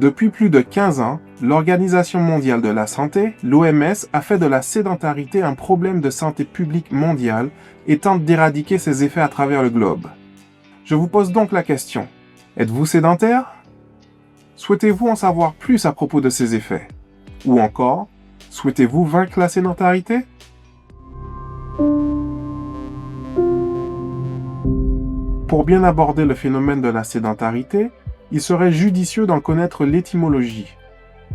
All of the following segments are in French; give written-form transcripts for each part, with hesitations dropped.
Depuis plus de 15 ans, l'Organisation mondiale de la santé, l'OMS, a fait de la sédentarité un problème de santé publique mondiale et tente d'éradiquer ses effets à travers le globe. Je vous pose donc la question, êtes-vous sédentaire? Souhaitez-vous en savoir plus à propos de ces effets? Ou encore, souhaitez-vous vaincre la sédentarité? Pour bien aborder le phénomène de la sédentarité, il serait judicieux d'en connaître l'étymologie.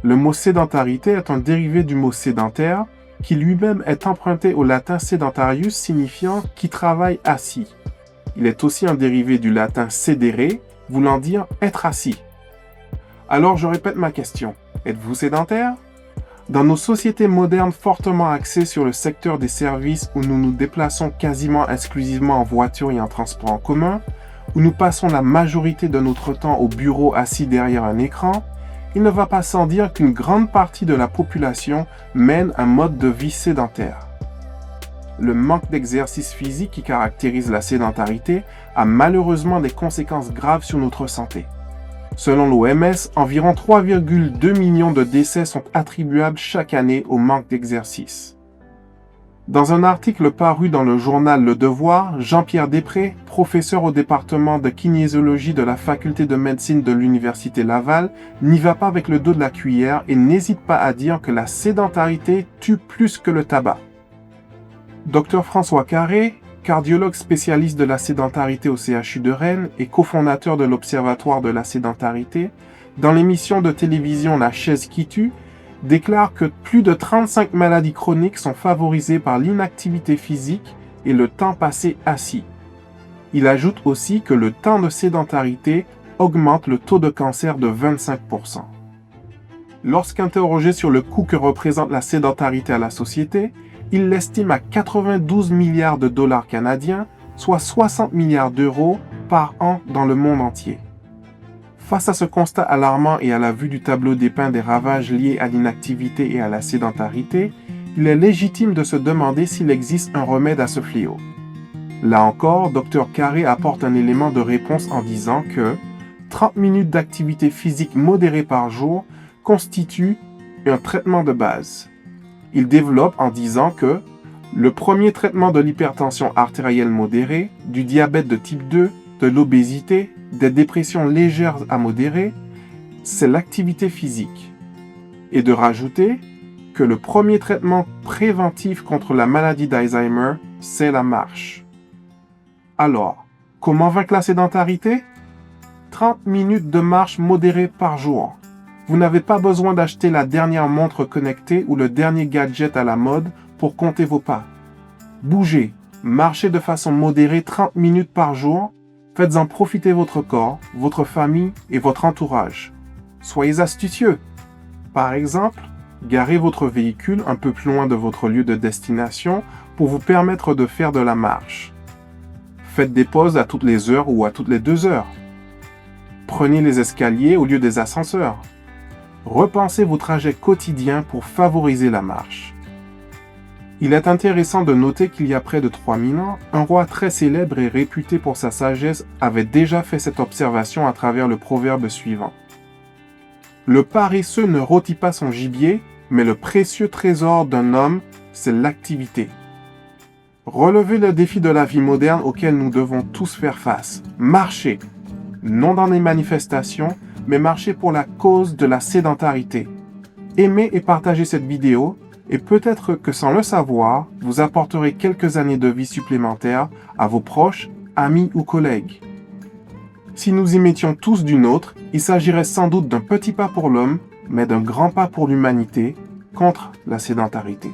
Le mot sédentarité est un dérivé du mot sédentaire, qui lui-même est emprunté au latin sedentarius signifiant « qui travaille assis ». Il est aussi un dérivé du latin sedere, voulant dire « être assis ». Alors je répète ma question, êtes-vous sédentaire? Dans nos sociétés modernes fortement axées sur le secteur des services où nous nous déplaçons quasiment exclusivement en voiture et en transport en commun, où nous passons la majorité de notre temps au bureau assis derrière un écran, il ne va pas sans dire qu'une grande partie de la population mène un mode de vie sédentaire. Le manque d'exercice physique qui caractérise la sédentarité a malheureusement des conséquences graves sur notre santé. Selon l'OMS, environ 3,2 millions de décès sont attribuables chaque année au manque d'exercice. Dans un article paru dans le journal Le Devoir, Jean-Pierre Després, professeur au département de kinésiologie de la faculté de médecine de l'Université Laval, n'y va pas avec le dos de la cuillère et n'hésite pas à dire que la sédentarité tue plus que le tabac. Dr François Carré, cardiologue spécialiste de la sédentarité au CHU de Rennes et cofondateur de l'Observatoire de la sédentarité, dans l'émission de télévision La chaise qui tue, déclare que plus de 35 maladies chroniques sont favorisées par l'inactivité physique et le temps passé assis. Il ajoute aussi que le temps de sédentarité augmente le taux de cancer de 25%. Lorsqu'interrogé sur le coût que représente la sédentarité à la société, il l'estime à 92 milliards de dollars canadiens, soit 60 milliards d'euros par an dans le monde entier. Face à ce constat alarmant et à la vue du tableau dépeint des ravages liés à l'inactivité et à la sédentarité, il est légitime de se demander s'il existe un remède à ce fléau. Là encore, Dr Carré apporte un élément de réponse en disant que 30 minutes d'activité physique modérée par jour constituent un traitement de base. Il développe en disant que le premier traitement de l'hypertension artérielle modérée, du diabète de type 2, de l'obésité, des dépressions légères à modérées, c'est l'activité physique. Et de rajouter que le premier traitement préventif contre la maladie d'Alzheimer, c'est la marche. Alors, comment vaincre la sédentarité? 30 minutes de marche modérée par jour. Vous n'avez pas besoin d'acheter la dernière montre connectée ou le dernier gadget à la mode pour compter vos pas. Bougez, marchez de façon modérée 30 minutes par jour. Faites-en profiter votre corps, votre famille et votre entourage. Soyez astucieux. Par exemple, garez votre véhicule un peu plus loin de votre lieu de destination pour vous permettre de faire de la marche. Faites des pauses à toutes les heures ou à toutes les 2 heures. Prenez les escaliers au lieu des ascenseurs. Repensez vos trajets quotidiens pour favoriser la marche. Il est intéressant de noter qu'il y a près de 3000 ans, un roi très célèbre et réputé pour sa sagesse avait déjà fait cette observation à travers le proverbe suivant. Le paresseux ne rôtit pas son gibier, mais le précieux trésor d'un homme, c'est l'activité. Relevez le défi de la vie moderne auquel nous devons tous faire face. Marchez, non dans les manifestations, mais marchez pour la cause de la sédentarité. Aimez et partagez cette vidéo, et peut-être que sans le savoir, vous apporterez quelques années de vie supplémentaires à vos proches, amis ou collègues. Si nous y mettions tous du nôtre, il s'agirait sans doute d'un petit pas pour l'homme, mais d'un grand pas pour l'humanité contre la sédentarité.